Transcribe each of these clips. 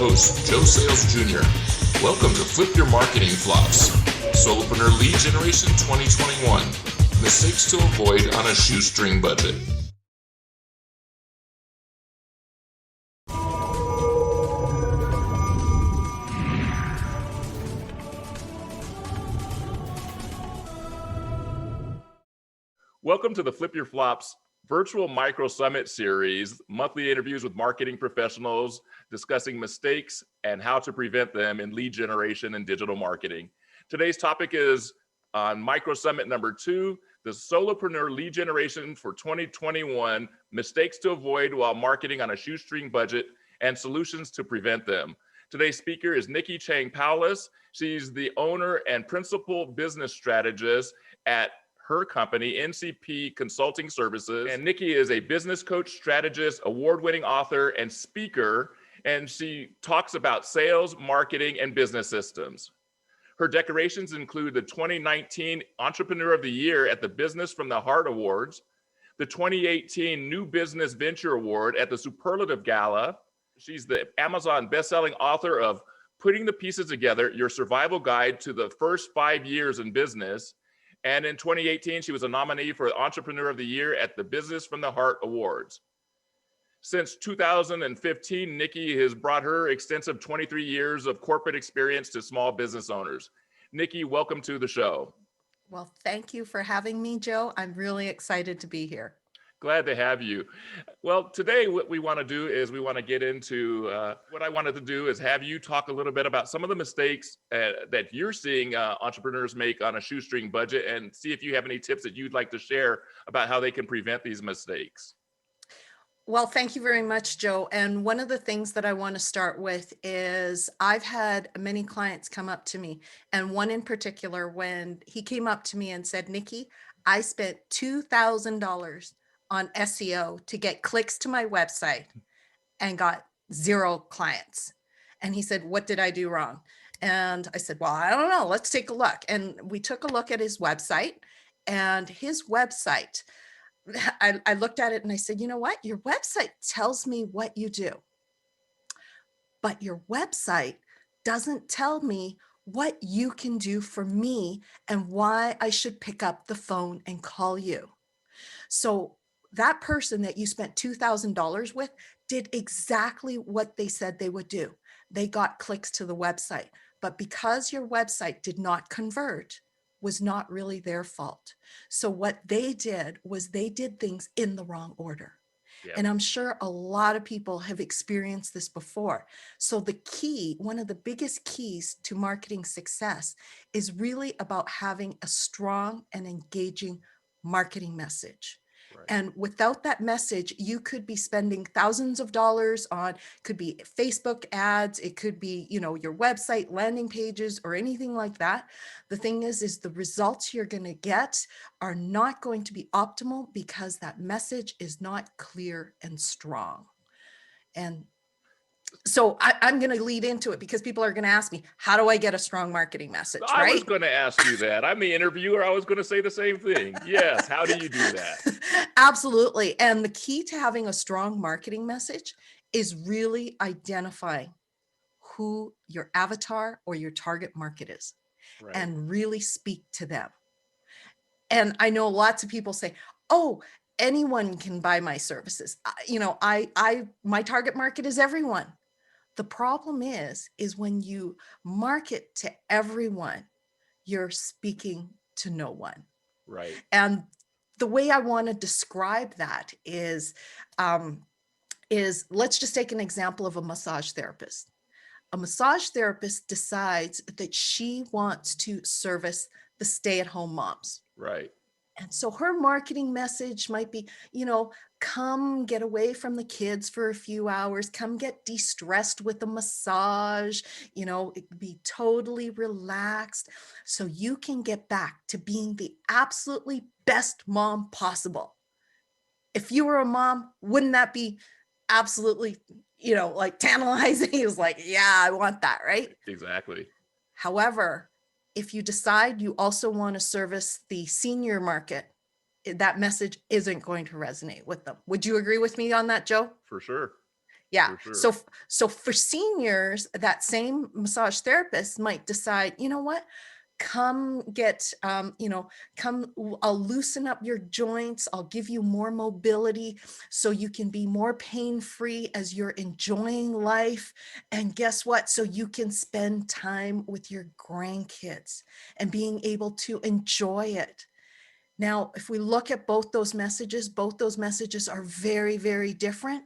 host, Joe Sales Jr. Welcome to Flip Your Marketing Flops, Solopreneur Lead Generation 2021, Mistakes to Avoid on a Shoestring Budget. Welcome to the Flip Your Flops virtual micro summit series, monthly interviews with marketing professionals discussing mistakes and how to prevent them in lead generation and digital marketing. Today's topic is on micro summit number 2, the solopreneur lead generation for 2021, mistakes to avoid while marketing on a shoestring budget and solutions to prevent them. Today's speaker is Nicki Chang-Powless. She's the owner and principal business strategist at her company, NCP Consulting Services. And Nicki is a business coach, strategist, award-winning author, and speaker, and she talks about sales, marketing, and business systems. Her decorations include the 2019 Entrepreneur of the Year at the Business from the Heart Awards, the 2018 New Business Venture Award at the Superlative Gala. She's the Amazon bestselling author of Putting the Pieces Together, Your Survival Guide to the First 5 Years in Business. And in 2018, she was a nominee for Entrepreneur of the Year at the Business from the Heart Awards. Since 2015, Nicki has brought her extensive 23 years of corporate experience to small business owners. Nicki, welcome to the show. Well, thank you for having me, Joe. I'm really excited to be here. Glad to have you. Well, today what we want to do is we want to get into what I wanted to do is have you talk a little bit about some of the mistakes that you're seeing entrepreneurs make on a shoestring budget, and see if you have any tips that you'd like to share about how they can prevent these mistakes. Well, thank you very much, Joe. And one of the things that I want to start with is I've had many clients come up to me, and one in particular, when he came up to me and said, Nicki, I spent $2,000 on SEO to get clicks to my website and got 0 clients. And he said, what did I do wrong? And I said, well, I don't know. Let's take a look. And we took a look at his website, and his website, I looked at it and I said, you know what? Your website tells me what you do, but your website doesn't tell me what you can do for me and why I should pick up the phone and call you. So that person that you spent $2,000 with did exactly what they said they would do. They got clicks to the website, but because your website did not convert, was not really their fault. So what they did was they did things in the wrong order. Yep. And I'm sure a lot of people have experienced this before. So the key, one of the biggest keys to marketing success is really about having a strong and engaging marketing message. Right. And without that message, you could be spending thousands of dollars on, could be Facebook ads, it could be, your website landing pages or anything like that. The thing is the results you're going to get are not going to be optimal because that message is not clear and strong. And so I'm going to lead into it because people are going to ask me, how do I get a strong marketing message? I was going to ask you that. I'm the interviewer. I was going to say the same thing. Yes. How do you do that? Absolutely. And the key to having a strong marketing message is really identifying who your avatar or your target market is, right, and really speak to them. And I know lots of people say, oh, anyone can buy my services. My target market is everyone. The problem is when you market to everyone, you're speaking to no one. Right. And the way I want to describe that is let's just take an example of a massage therapist. A massage therapist decides that she wants to service the stay-at-home moms. Right. And so her marketing message might be, come get away from the kids for a few hours, come get de-stressed with a massage, be totally relaxed so you can get back to being the absolutely best mom possible. If you were a mom, wouldn't that be absolutely, like tantalizing? He was like, yeah, I want that, right? Exactly. However, if you decide you also want to service the senior market, that message isn't going to resonate with them. Would you agree with me on that, Joe? For sure. Yeah. for sure. So for seniors, that same massage therapist might decide, you know what? Come get, I'll loosen up your joints. I'll give you more mobility so you can be more pain-free as you're enjoying life. And guess what? So you can spend time with your grandkids and being able to enjoy it. Now, if we look at both those messages are very, very different,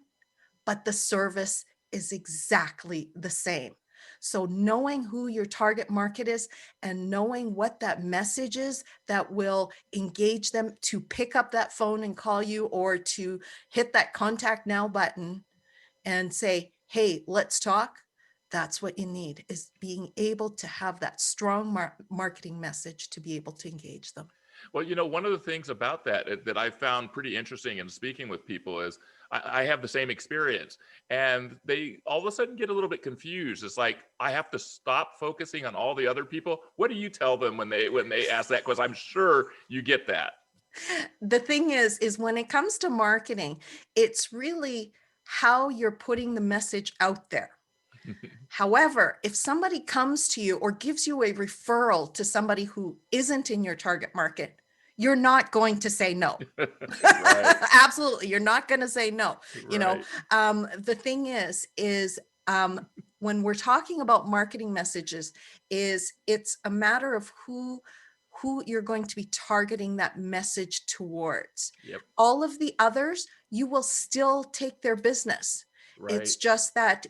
but the service is exactly the same. So knowing who your target market is and knowing what that message is that will engage them to pick up that phone and call you, or to hit that contact now button and say, hey, let's talk. That's what you need, is being able to have that strong marketing message to be able to engage them. Well, one of the things about that that I found pretty interesting in speaking with people is I have the same experience, and they all of a sudden get a little bit confused. It's like I have to stop focusing on all the other people. What do you tell them when they ask that? Because I'm sure you get that. The thing is when it comes to marketing, it's really how you're putting the message out there. However, if somebody comes to you or gives you a referral to somebody who isn't in your target market, you're not going to say no. Right, Absolutely. You're not going to say no. right. The thing is, when we're talking about marketing messages, it's a matter of who you're going to be targeting that message towards. Yep, All of the others, you will still take their business. right. It's just that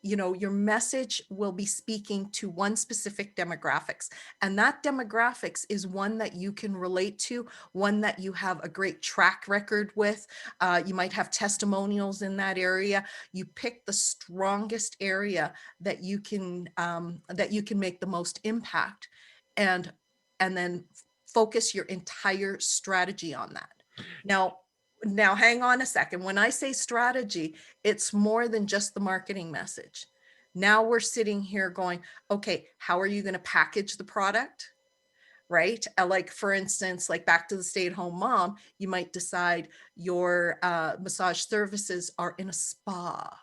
your message will be speaking to one specific demographics, and that demographics is one that you can relate to, one that you have a great track record with. You might have testimonials in that area. You pick the strongest area that you can make the most impact, and then focus your entire strategy on that. Now, hang on a second. When I say strategy, it's more than just the marketing message. Now we're sitting here going, okay, how are you going to package the product? Right? Like, for instance, like back to the stay-at-home mom, you might decide your massage services are in a spa,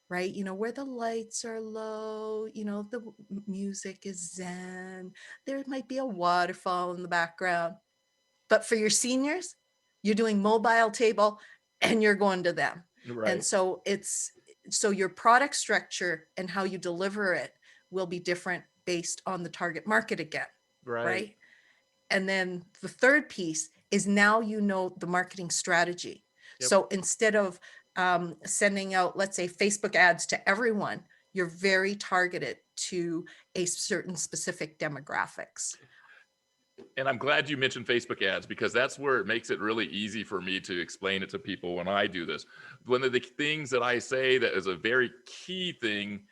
right? Where the lights are low, the music is zen, there might be a waterfall in the background. But for your seniors, you're doing mobile table and you're going to them. And Right, so your product structure and how you deliver it will be different based on the target market again, right. right? And then the third piece is, now the marketing strategy. Yep. So instead of sending out, let's say, Facebook ads to everyone, you're very targeted to a certain specific demographics. And I'm glad you mentioned Facebook ads, because that's where it makes it really easy for me to explain it to people when I do this. One of the things that I say that is a very key thing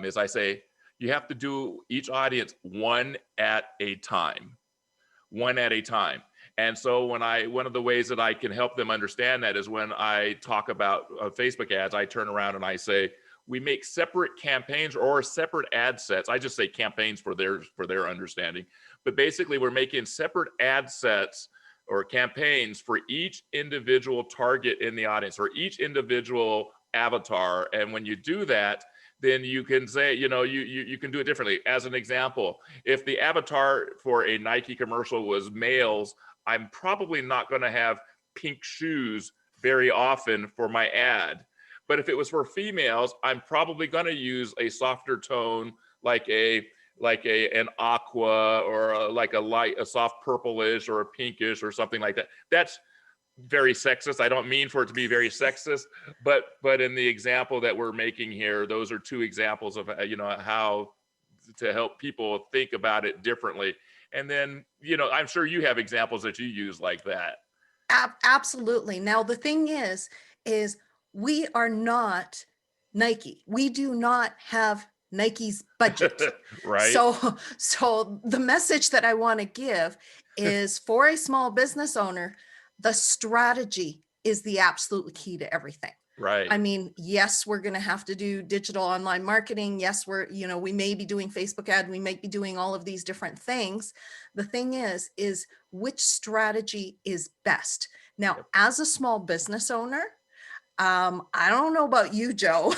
is I say, you have to do each audience one at a time, one at a time. And so one of the ways that I can help them understand that is when I talk about Facebook ads, I turn around and I say, we make separate campaigns or separate ad sets. I just say campaigns for their understanding. But basically, we're making separate ad sets or campaigns for each individual target in the audience, or each individual avatar. And when you do that, then you can say, you can do it differently. As an example, if the avatar for a Nike commercial was males, I'm probably not going to have pink shoes very often for my ad. But if it was for females, I'm probably going to use a softer tone, like an aqua, or like a soft purplish or a pinkish or something like that. That's very sexist. I don't mean for it to be very sexist, but in the example that we're making here, those are two examples of how to help people think about it differently. And then I'm sure you have examples that you use like that. Absolutely. Now, the thing is we are not Nike. We do not have Nike's budget. Right, So the message that I want to give is, for a small business owner, the strategy is the absolute key to everything. right. I mean, yes, we're going to have to do digital online marketing. Yes, we may be doing Facebook ad. We may be doing all of these different things. The thing is which strategy is best. Now, Yep. as a small business owner, I don't know about you, Joe,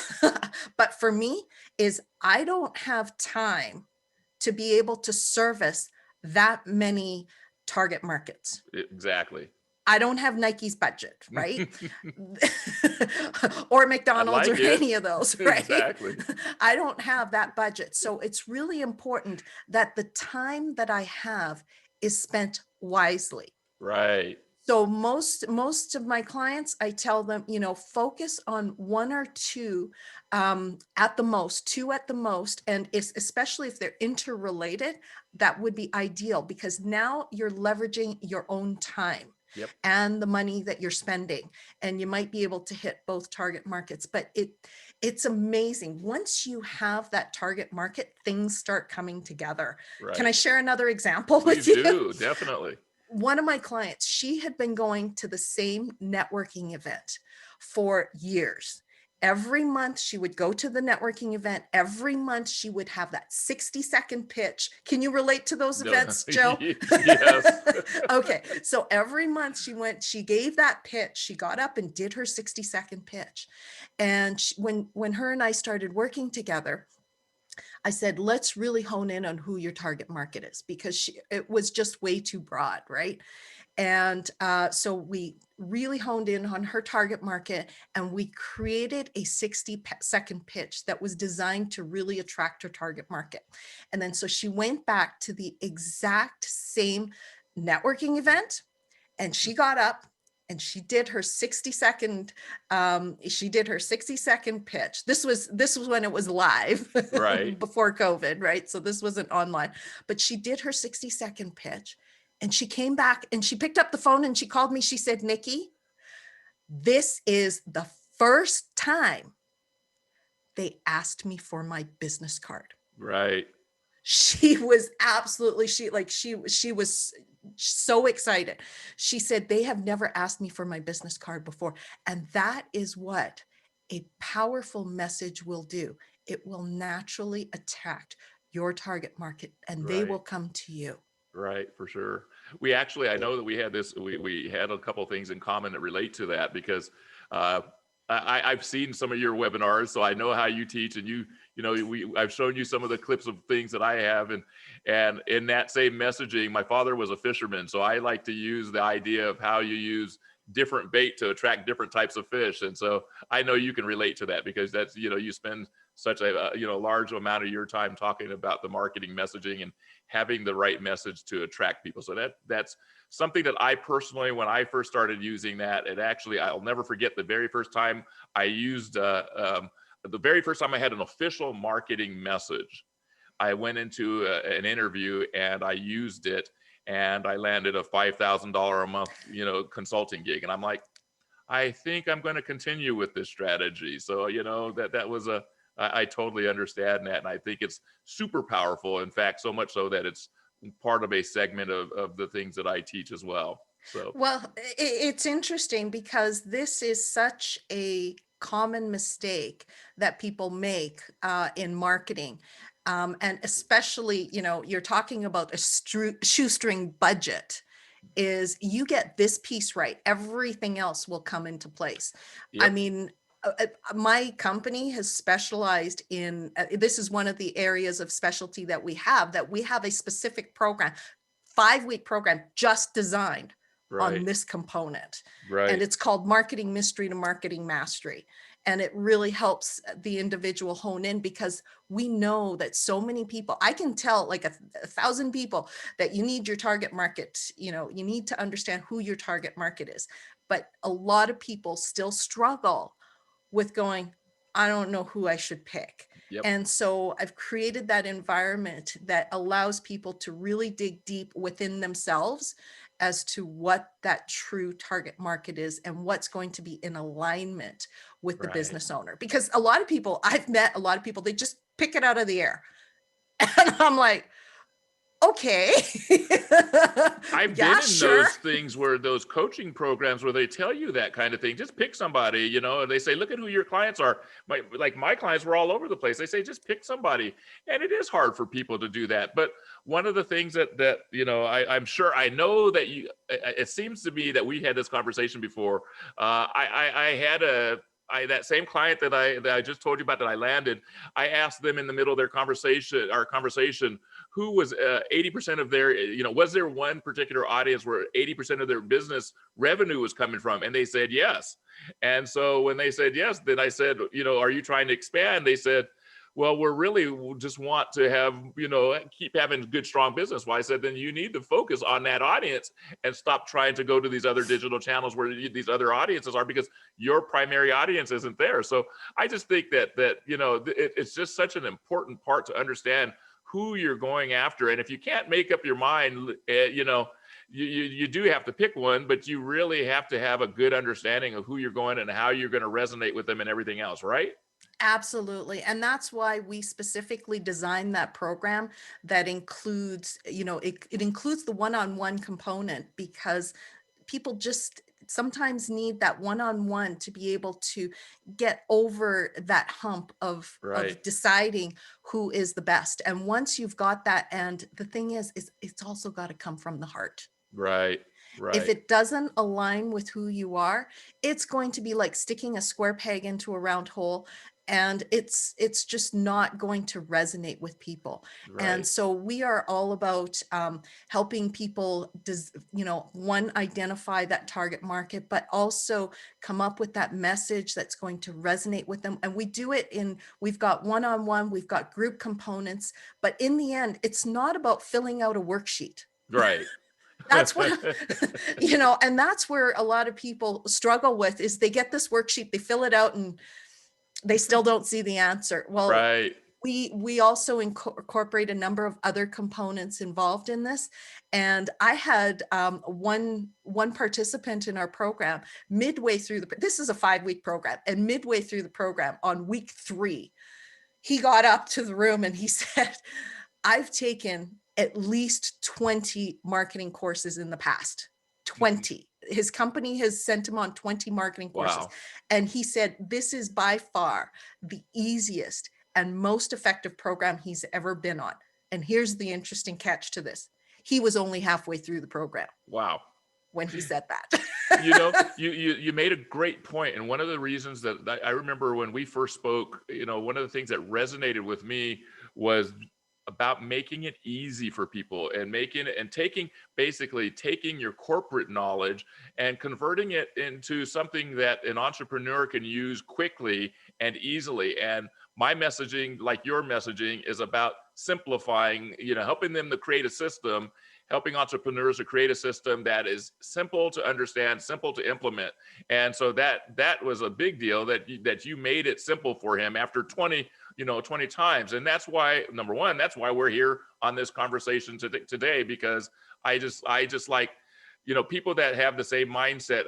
but for me is I don't have time to be able to service that many target markets. Exactly. I don't have Nike's budget, right? Or I McDonald's or like it. any of those, right? Exactly. I don't have that budget. So it's really important that the time that I have is spent wisely. Right. So most of my clients, I tell them, focus on one or two at the most, two at the most, and especially if they're interrelated, that would be ideal because now you're leveraging your own time Yep. and the money that you're spending, and you might be able to hit both target markets. But it's amazing once you have that target market, things start coming together. Can I Right. share another example Please with you? do. Definitely. One of my clients, she had been going to the same networking event for years. Every month she would go to the networking event. Every month she would have that 60-second pitch. Can you relate to those No. events, Joe? Yes. Okay. So every month she gave that pitch. She got up and did her 60-second pitch. And when her and I started working together, I said, let's really hone in on who your target market is because it was just way too broad, right? And so we really honed in on her target market and we created a 60-second pitch that was designed to really attract her target market. And then so she went back to the exact same networking event and she got up and she did her 60-second pitch. This was when it was live Right. before COVID, right? So this wasn't online, but she did her 60-second pitch and she came back and she picked up the phone and she called me. She said, Nicki, this is the first time they asked me for my business card. Right. She was absolutely, she was so excited. She said, they have never asked me for my business card before. And that is what a powerful message will do. It will naturally attract your target market and they will Right. come to you. Right, for sure. We actually, I know that we had this, we had a couple things in common that relate to that because uh, I've seen some of your webinars, so I know how you teach, and I've shown you some of the clips of things that I have, and in that same messaging, my father was a fisherman, so I like to use the idea of how you use different bait to attract different types of fish, and so I know you can relate to that because that's you spend such a large amount of your time talking about the marketing messaging and having the right message to attract people. So that's something that I personally, when I first started using that, I'll never forget the very first time I used, the very first time I had an official marketing message. I went into an interview and I used it and I landed a $5,000 a month, consulting gig. And I'm like, I think I'm going to continue with this strategy. So, that was I totally understand that. And I think it's super powerful. In fact, so much so that it's part of a segment of the things that I teach as well. So, Well, it's interesting because this is such a common mistake that people make in marketing. And especially, you're talking about a shoestring budget is you get this piece right, everything else will come into place. I yep. mean, my company has specialized in, this is one of the areas of specialty that we have a specific program, 5-week program just designed on Right. this component. And Right. it's called Marketing Mystery to Marketing Mastery. And it really helps the individual hone in because we know that so many people, I can tell like a 1,000 people that you need your target market, you need to understand who your target market is. But a lot of people still struggle with going, I don't know who I should pick. Yep. And so I've created that environment that allows people to really dig deep within themselves as to what that true target market is and what's going to be in alignment with the Right. business owner. Because I've met a lot of people, they just pick it out of the air. And I'm like, okay. I've Yeah, been in sure. those things where those coaching programs where they tell you that kind of thing. Just pick somebody, and they say, look at who your clients are. My clients were all over the place. They say, just pick somebody. And it is hard for people to do that. But one of the things that I'm sure I know that it seems to me that we had this conversation before. I had that same client that I just told you about that I landed, I asked them in the middle of our conversation, who was 80% of their, was there one particular audience where 80% of their business revenue was coming from? And they said yes. And so when they said yes, then I said, are you trying to expand? They said, well, we just want to have, keep having good, strong business. Well, I said, then you need to focus on that audience and stop trying to go to these other digital channels where these other audiences are, because your primary audience isn't there. So I just think that it's just such an important part to understand who you're going after. And if you can't make up your mind, you do have to pick one, but you really have to have a good understanding of who you're going and how you're going to resonate with them and everything else, right? Absolutely. And that's why we specifically designed that program that includes, it includes the one-on-one component, because people just sometimes need that one-on-one to be able to get over that hump Right, of deciding who is the best. And once you've got that, and the thing is it's also got to come from the heart. right, If right, it doesn't align with who you are, it's going to be like sticking a square peg into a round hole, and it's just not going to resonate with people. And right, so we are all about helping people one, identify that target market, but also come up with that message that's going to resonate with them. And we do it we've got one-on-one, we've got group components, but in the end, it's not about filling out a worksheet. right. That's what, and that's where a lot of people struggle with, is they get this worksheet, they fill it out, and they still don't see the answer. Well, Right. we also incorporate a number of other components involved in this. And I had one participant in our program midway through this is a 5-week program, and midway through the program on week 3, he got up to the room and he said, I've taken at least 20 marketing courses in the past. 20. His company has sent him on 20 marketing courses. Wow. And he said, this is by far the easiest and most effective program he's ever been on. And here's the interesting catch to this. He was only halfway through the program Wow. when he said You know, that. you made a great point, and one of the reasons that I remember when we first spoke, one of the things that resonated with me was about making it easy for people, and basically taking your corporate knowledge and converting it into something that an entrepreneur can use quickly and easily. And my messaging, like your messaging, is about simplifying, helping them to create a system, helping entrepreneurs to create a system that is simple to understand, simple to implement. And so that was a big deal, that you made it simple for him after 20 times. And that's why, number one, that's why we're here on this conversation today, because I just like, people that have the same mindset.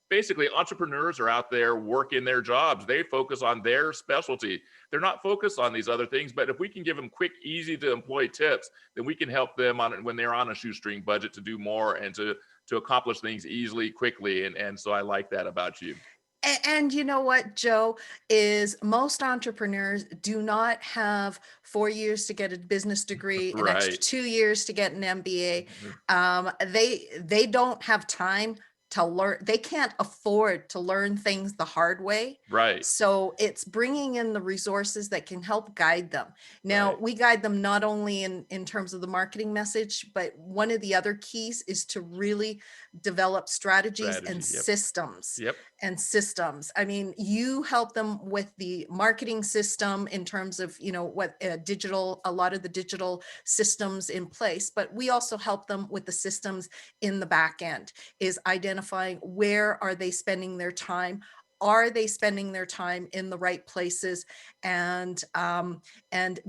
Basically, entrepreneurs are out there working their jobs. They focus on their specialty. They're not focused on these other things. But if we can give them quick, easy to employ tips, then we can help them when they're on a shoestring budget to do more and to accomplish things easily, quickly. And so I like that about you. And you know what, Joe, is most entrepreneurs do not have 4 years to get a business degree, an extra Right. 2 years to get an MBA. They don't have time to learn. They can't afford to learn things the hard way. Right. So it's bringing in the resources that can help guide them. Now, Right. we guide them not only in terms of the marketing message, but one of the other keys is to really develop strategies and Strategy. Yep. systems. Yep. I mean, you help them with the marketing system in terms of, what a lot of the digital systems in place, but we also help them with the systems in the back end, is identifying where are they spending their time. Are they spending their time in the right places, and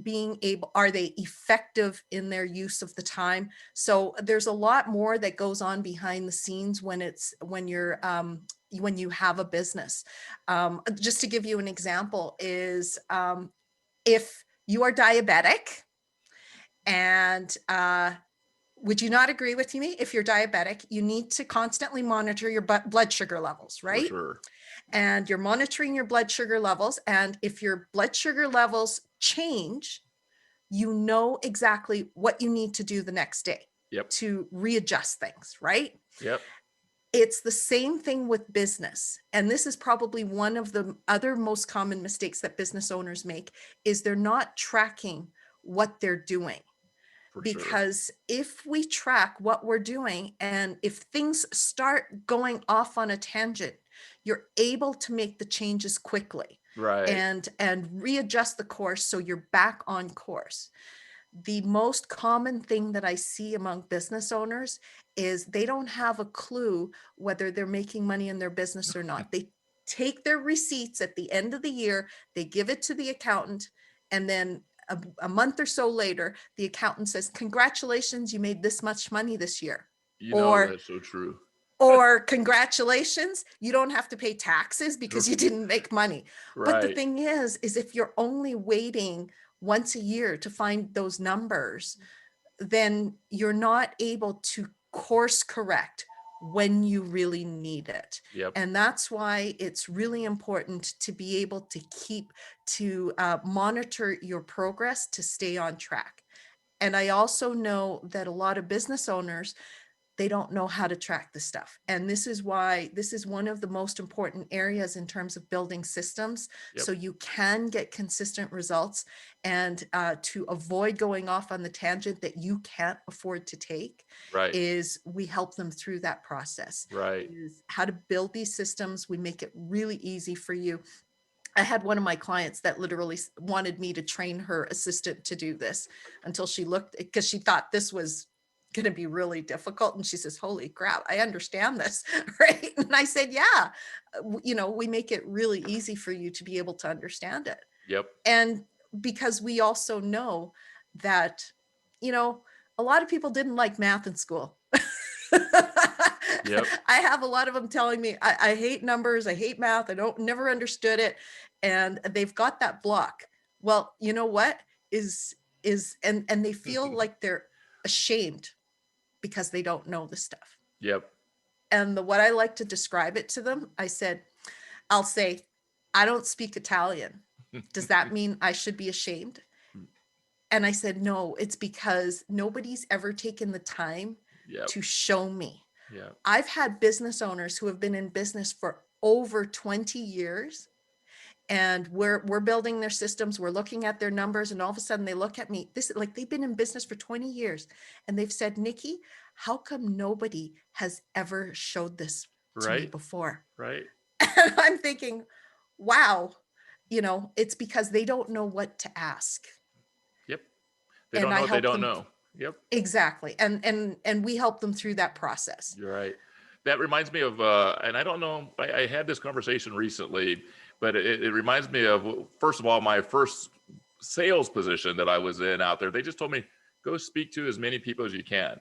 being able, are they effective in their use of the time? So there's a lot more that goes on behind the scenes when you have a business. Just to give you an example is, if you are diabetic, and would you not agree with me? If you're diabetic, you need to constantly monitor your blood sugar levels, For right? sure. And you're monitoring your blood sugar levels. And if your blood sugar levels change, you know exactly what you need to do the next day Yep. to readjust things, right? Yep. It's the same thing with business. And this is probably one of the other most common mistakes that business owners make is they're not tracking what they're doing. For sure. Because if we track what we're doing and if things start going off on a tangent, you're able to make the changes quickly Right. and readjust the course so you're back on course. The most common thing that I see among business owners is they don't have a clue whether they're making money in their business or not. They take their receipts at the end of the year, they give it to the accountant, and then a month or so later, the accountant says, "Congratulations, you made this much money this year." You know, Or that's so true. or congratulations, you don't have to pay taxes because you didn't make money. But the Right. thing is if you're only waiting once a year to find those numbers, then you're not able to course correct when you really need it. Yep. And that's why it's really important to be able to monitor your progress to stay on track. And I also know that a lot of business owners, they don't know how to track the stuff. And this is why this is one of the most important areas in terms of building systems Yep. so you can get consistent results and to avoid going off on the tangent that you can't afford to take Right. is we help them through that process Right. is how to build these systems. We make it really easy for you. I had one of my clients that literally wanted me to train her assistant to do this until she looked because she thought this was going to be really difficult. And she says, "Holy crap, I understand this." Right. And I said, "Yeah, we make it really easy for you to be able to understand it." Yep. And because we also know that, you know, a lot of people didn't like math in school. Yep. I have a lot of them telling me, I hate numbers, I hate math, I don't never understood it. And they've got that block. Well, you know what is and they feel like they're ashamed because they don't know the stuff. Yep. And the what I like to describe it to them, I'll say, "I don't speak Italian. Does that mean I should be ashamed?" And I said, "No, it's because nobody's ever taken the time Yep. to show me." Yep. I've had business owners who have been in business for over 20 years and we're building their systems, we're looking at their numbers, and all of a sudden they look at me. This like they've been in business for 20 years and they've said, "Nikki, how come nobody has ever showed this to me Right. before?" Right. And I'm thinking, wow, it's because they don't know what to ask. Yep. They And don't I know what they help don't them know. Yep. exactly. And we help them through that process. You're right. That reminds me of, and I don't know, I had this conversation recently, but it reminds me of, first of all, my first sales position that I was in out there. They just told me, go speak to as many people as you can.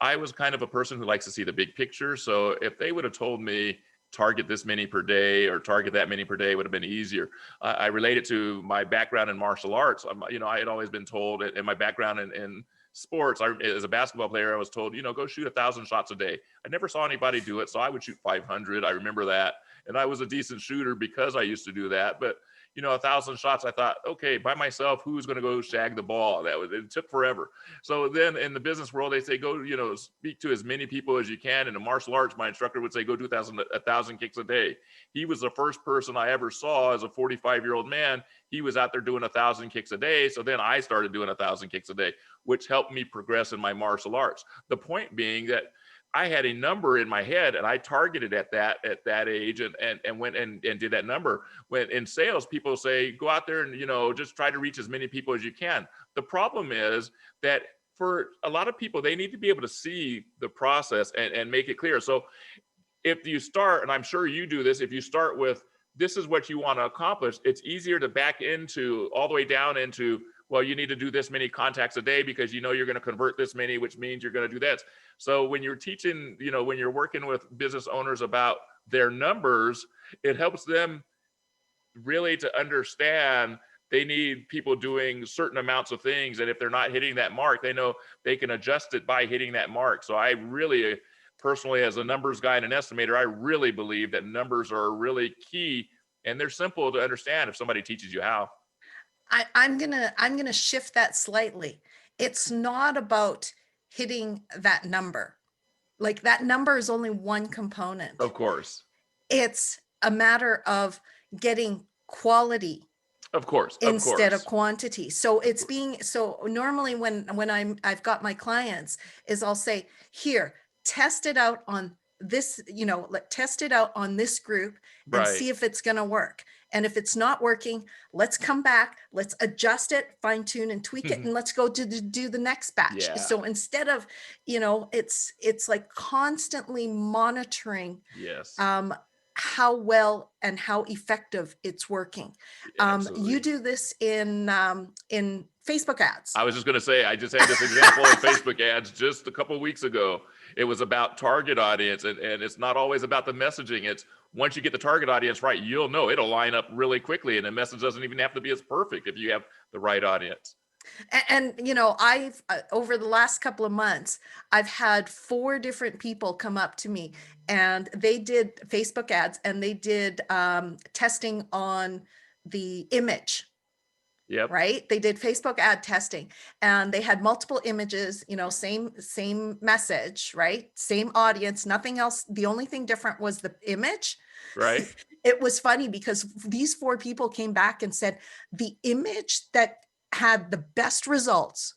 I was kind of a person who likes to see the big picture. So if they would have told me, target this many per day or target that many per day, would have been easier. I relate it to my background in martial arts. I had always been told, and my background in sports, as a basketball player, I was told, go shoot 1,000 shots a day. I never saw anybody do it, so I would shoot 500. I remember that, and I was a decent shooter because I used to do that. But 1,000 shots, I thought, okay, by myself, who's going to go shag the ball? It took forever. So then in the business world, they say go, speak to as many people as you can. In the martial arts, my instructor would say go do 1,000 kicks a day. He was the first person I ever saw as a 45-year-old man. He was out there doing 1,000 kicks a day. So then I started doing 1,000 kicks a day, which helped me progress in my martial arts. The point being that I had a number in my head and I targeted at that age and went and did that number. When in sales, people say, go out there and, just try to reach as many people as you can. The problem is that for a lot of people, they need to be able to see the process and make it clear. So if you start, and I'm sure you do this, if you start with, this is what you want to accomplish, it's easier to back into all the way down into, well, you need to do this many contacts a day because you're going to convert this many, which means you're going to do this. So when you're teaching, when you're working with business owners about their numbers, it helps them really to understand they need people doing certain amounts of things. And if they're not hitting that mark, they know they can adjust it by hitting that mark. So I really, personally, as a numbers guy and an estimator, I really believe that numbers are really key and they're simple to understand if somebody teaches you how. I'm gonna shift that slightly. It's not about hitting that number. Like that number is only one component. Of course. It's a matter of getting quality Of course. Of instead of course. quantity. So Of it's course. being, so normally when I've got my clients is I'll say, here, test it out on this, test it out on this group and Right. see if it's going to work. And if it's not working, let's come back, let's adjust it, fine tune and tweak it, and let's go to do the next batch. Yeah. So instead of, it's like constantly monitoring Yes. how well and how effective it's working. You Absolutely. do this in Facebook ads. I was just going to say, I just had this example in Facebook ads just a couple of weeks ago. It was about target audience, and it's not always about the messaging. It's once you get the target audience right, you'll know it'll line up really quickly, and the message doesn't even have to be as perfect if you have the right audience. And I've over the last couple of months, I've had 4 different people come up to me, and they did Facebook ads, and they did testing on the image. Yep. Right? They did Facebook ad testing, and they had multiple images, same message, right? Same audience, nothing else. The only thing different was the image. Right. It was funny because these 4 people came back and said the image that had the best results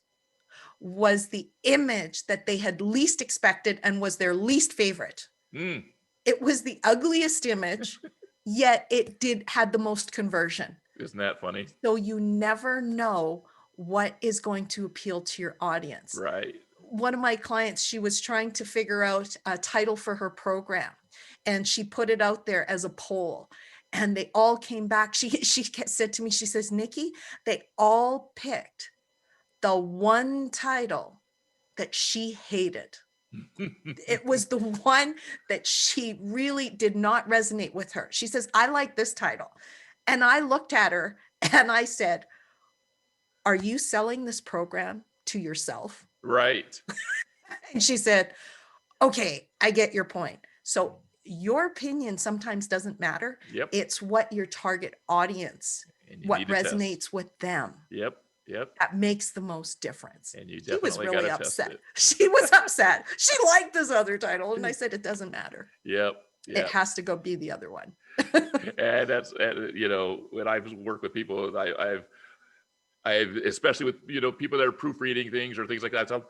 was the image that they had least expected and was their least favorite. Mm. It was the ugliest image, yet it had the most conversion. Isn't that funny? So you never know what is going to appeal to your audience. Right. One of my clients, she was trying to figure out a title for her program, and she put it out there as a poll, and they all came back. She said to me, she says, Nicki, they all picked the one title that she hated. It was the one that she really did not resonate with her. She says, I like this title. And I looked at her and I said, are you selling this program to yourself? Right. And she said, okay, I get your point. So your opinion sometimes doesn't matter. Yep. It's what your target audience, what resonates with them. Yep. Yep. That makes the most difference. And you She was definitely really got to test upset. it. She was upset. She liked this other title. And I said, it doesn't matter. Yep. It Yep. has to go be the other one. And that's, when I've worked with people, I've especially with, people that are proofreading things or things like that. So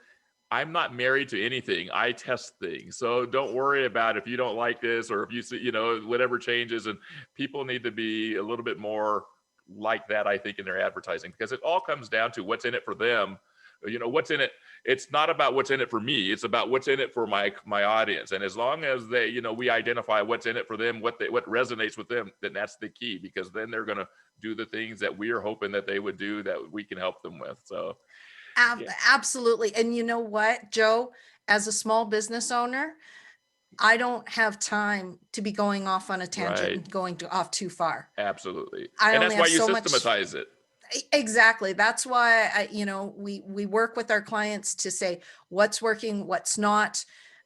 I'm not married to anything. I test things. So don't worry about if you don't like this or if you see, whatever changes. And people need to be a little bit more like that, I think, in their advertising, because it all comes down to what's in it for them. What's in it. It's not about what's in it for me. It's about what's in it for my audience. And as long as they, we identify what's in it for them, what resonates with them, then that's the key, because then they're going to do the things that we are hoping that they would do that we can help them with. So yeah. Absolutely. And you know what, Joe, as a small business owner, I don't have time to be going off on a tangent and going off too far. Absolutely. And that's why you systematize it. Exactly. That's why we work with our clients to say what's working, what's not,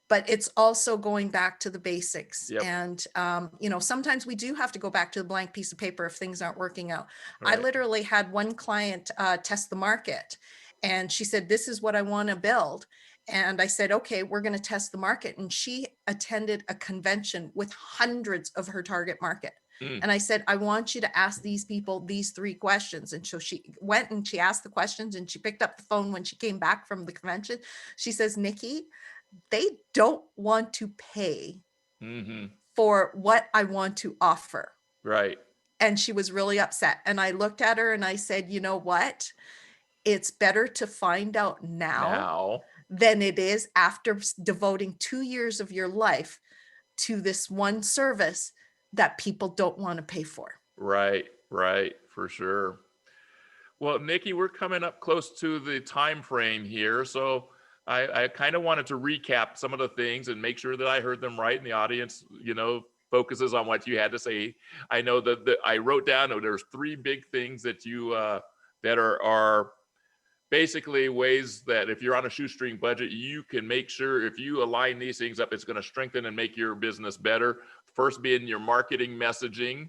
but it's also going back to the basics. Yep. And sometimes we do have to go back to the blank piece of paper if things aren't working out. Right. I literally had one client test the market, and she said, this is what I want to build. And I said, okay, we're going to test the market. And she attended a convention with hundreds of her target market. And I said, I want you to ask these people these 3 questions. And so she went and she asked the questions, and she picked up the phone when she came back from the convention. She says, Nicki, they don't want to pay for what I want to offer. Right. And she was really upset. And I looked at her and I said, you know what? It's better to find out now than it is after devoting 2 years of your life to this one service that people don't want to pay for. Right, for sure. Well, Nicki, we're coming up close to the time frame here, so I kind of wanted to recap some of the things and make sure that I heard them right, and the audience, focuses on what you had to say. I know that I wrote down there's 3 big things that you that are basically ways that if you're on a shoestring budget, you can make sure if you align these things up, it's going to strengthen and make your business better. First being your marketing messaging.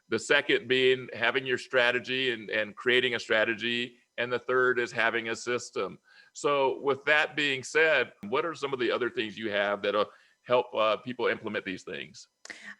The second being having your strategy and creating a strategy. And the third is having a system. So with that being said, what are some of the other things you have that'll help people implement these things?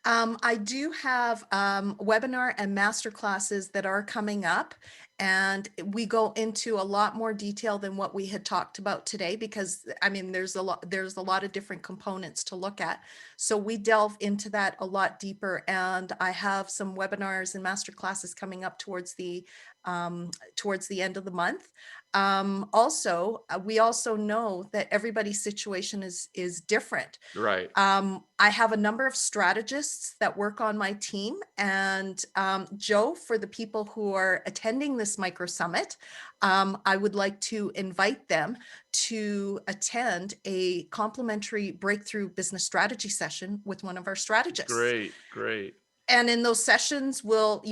I do have webinar and master classes that are coming up, and we go into a lot more detail than what we had talked about today because I mean there's a lot of different components to look at. So we delve into that a lot deeper, and I have some webinars and master classes coming up towards the end of the month. Also, we also know that everybody's situation is different. Right. I have a number of strategists that work on my team. And Joe, for the people who are attending this micro summit, I would like to invite them to attend a complimentary breakthrough business strategy session with one of our strategists. Great, great. And in those sessions, we'll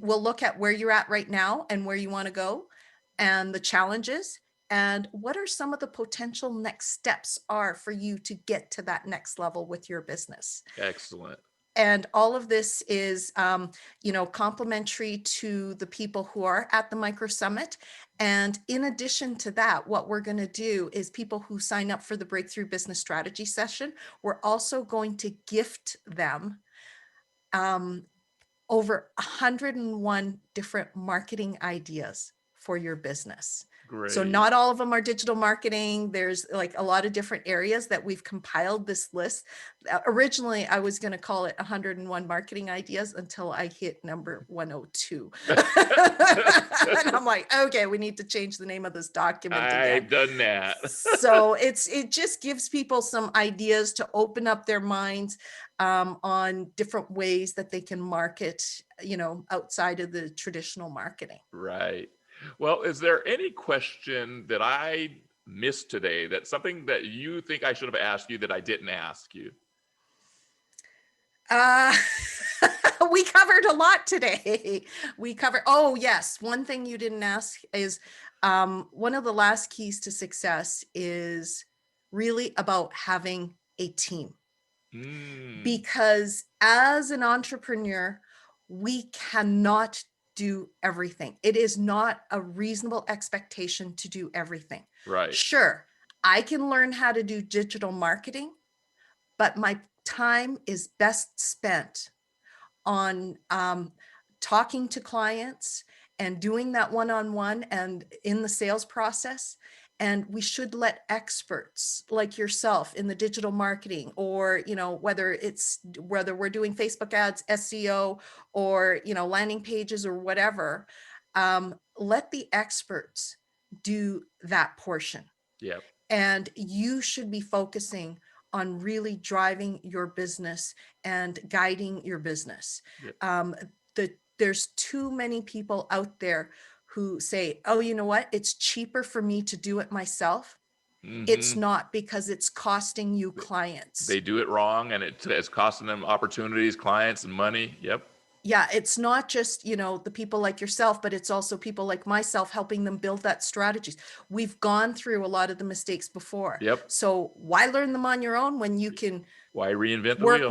look at where you're at right now and where you want to go and the challenges and what are some of the potential next steps are for you to get to that next level with your business. Excellent. And all of this is, complimentary to the people who are at the Micro Summit. And in addition to that, what we're going to do is people who sign up for the Breakthrough Business Strategy session, we're also going to gift them over 101 different marketing ideas for your business. So Great. not all of them are digital marketing. There's like a lot of different areas that we've compiled this list. Originally, I was going to call it 101 marketing ideas until I hit number 102. And I'm like, okay, we need to change the name of this document again. I've done that. So it just gives people some ideas to open up their minds on different ways that they can market, outside of the traditional marketing. Right. Well, is there any question that I missed today, that's something that you think I should have asked you that I didn't ask you? We covered a lot today. Oh yes, one thing you didn't ask is one of the last keys to success is really about having a team. Because as an entrepreneur, we cannot do everything. It is not a reasonable expectation to do everything. Right. Sure, I can learn how to do digital marketing, but my time is best spent on talking to clients and doing that one-on-one and in the sales process. And we should let experts like yourself in the digital marketing, or whether we're doing Facebook ads, SEO, or landing pages or whatever, let the experts do that portion. Yep. And you should be focusing on really driving your business and guiding your business. Yep. There's too many people out there who say, oh, you know what? It's cheaper for me to do it myself. It's not, because it's costing you clients. They do it wrong, and it's costing them opportunities, clients, and money. Yep. Yeah, it's not just, the people like yourself, but it's also people like myself helping them build that strategies. We've gone through a lot of the mistakes before. Yep. So why learn them on your own when you can Why reinvent the wheel?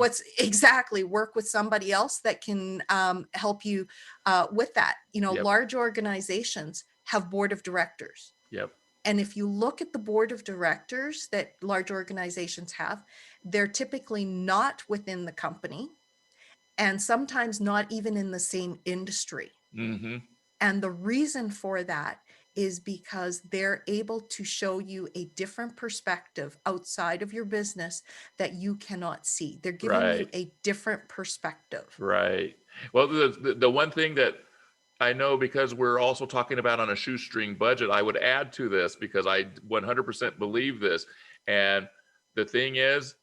work with somebody else that can help you with that. Yep. Large organizations have board of directors. Yep. And if you look at the board of directors that large organizations have, they're typically not within the company, and sometimes not even in the same industry. And the reason for that is because they're able to show you a different perspective outside of your business that you cannot see. They're giving you a different perspective. Right. Well, the one thing that I know, because we're also talking about on a shoestring budget, I would add to this, because I 100% believe this. And the thing is,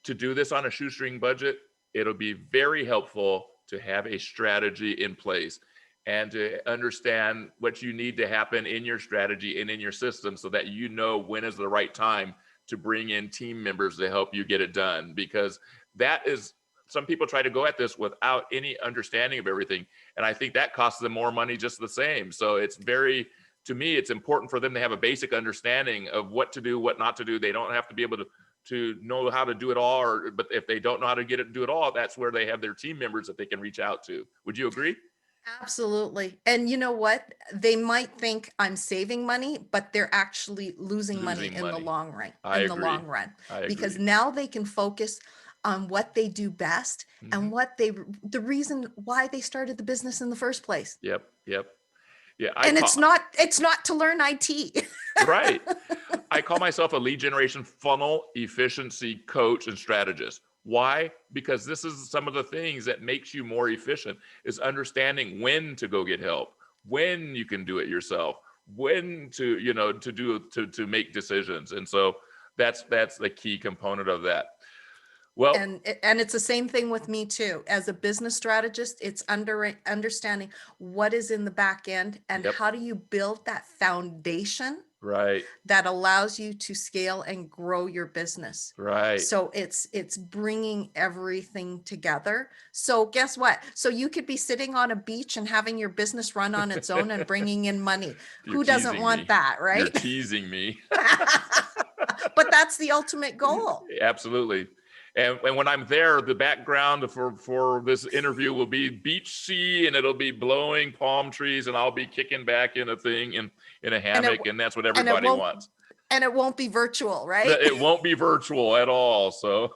to do this on a shoestring budget, it'll be very helpful to have a strategy in place and to understand what you need to happen in your strategy and in your system, so that you know when is the right time to bring in team members to help you get it done. Because that is, some people try to go at this without any understanding of everything, and I think that costs them more money just the same. So to me, it's important for them to have a basic understanding of what to do, what not to do. They don't have to be able to know how to do it all, but if they don't know how to do it all, that's where they have their team members that they can reach out to. Would you agree? Absolutely. And you know what? They might think I'm saving money, but they're actually losing money Losing in the money. long run, I agree. I because agree. now they can focus on what they do best and Mhm. what the reason why they started the business in the first place. Yep. Yep. Yeah. And it's not to learn IT. Right. I call myself a lead generation funnel efficiency coach and strategist. Why? Because this is some of the things that makes you more efficient is understanding when to go get help, when you can do it yourself, when to, to make decisions. And so that's the key component of that. Well, And it's the same thing with me too. As a business strategist, it's understanding what is in the back end and yep, how do you build that foundation right, that allows you to scale and grow your business. right. So it's bringing everything together. So guess what? So you could be sitting on a beach and having your business run on its own and bringing in money. You're Who doesn't teasing want me. that, You're right? teasing me. But that's the ultimate goal. Absolutely. And when I'm there, the background for this interview will be beach sea, and it'll be blowing palm trees, and I'll be kicking back in a thing in a And it hammock, and that's what and it everybody won't wants. and it won't be virtual, right? It won't be virtual at all. So,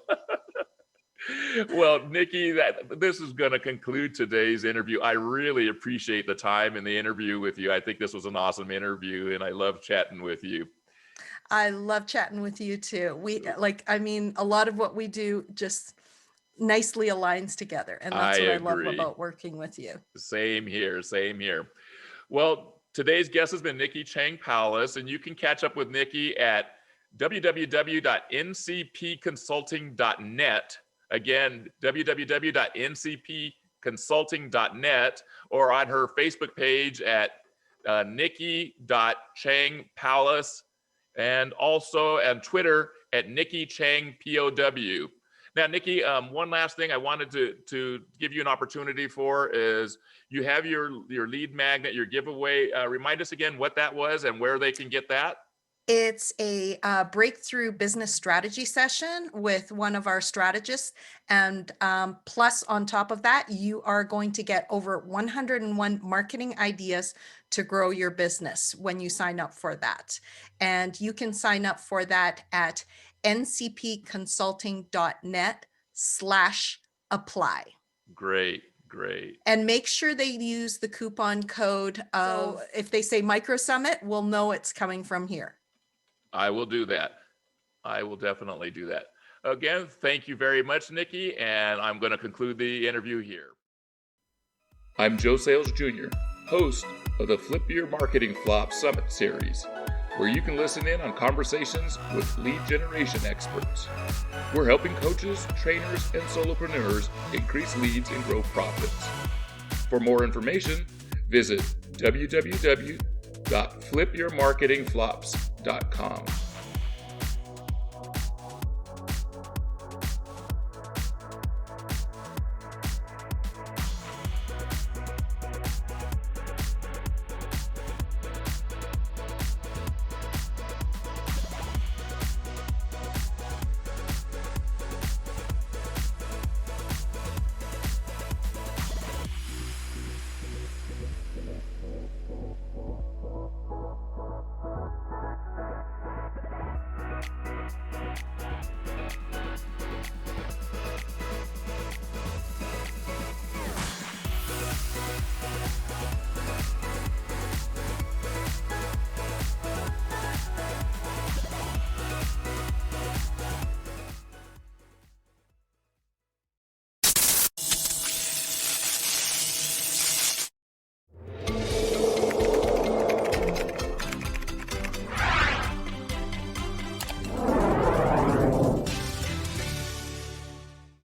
well, Nicki, this is going to conclude today's interview. I really appreciate the time in the interview with you. I think this was an awesome interview, and I love chatting with you. I love chatting with you too. A lot of what we do just nicely aligns together. And I that's what I love agree. about working with you. Same here. Same here. Well, today's guest has been Nicki Chang Palace, and you can catch up with Nicki at www.ncpconsulting.net. Again, www.ncpconsulting.net, or on her Facebook page at Nicki.ChangPalace, and also on Twitter at Nicki Chang POW. Now, Nicki, one last thing I wanted to give you an opportunity for is you have your lead magnet, your giveaway. Remind us again what that was and where they can get that. It's a breakthrough business strategy session with one of our strategists. And plus, on top of that, you are going to get over 101 marketing ideas to grow your business when you sign up for that. And you can sign up for that at ncpconsulting.net/apply. Great, great. And make sure they use the coupon code. So if they say Micro Summit, we'll know it's coming from here. I will do that. I will definitely do that. Again, thank you very much, Nicki, and I'm going to conclude the interview here. I'm Joe Sales Jr., host of the Flip Your Marketing Flop Summit Series, where you can listen in on conversations with lead generation experts. We're helping coaches, trainers, and solopreneurs increase leads and grow profits. For more information, visit www.flipyourmarketingflops.com.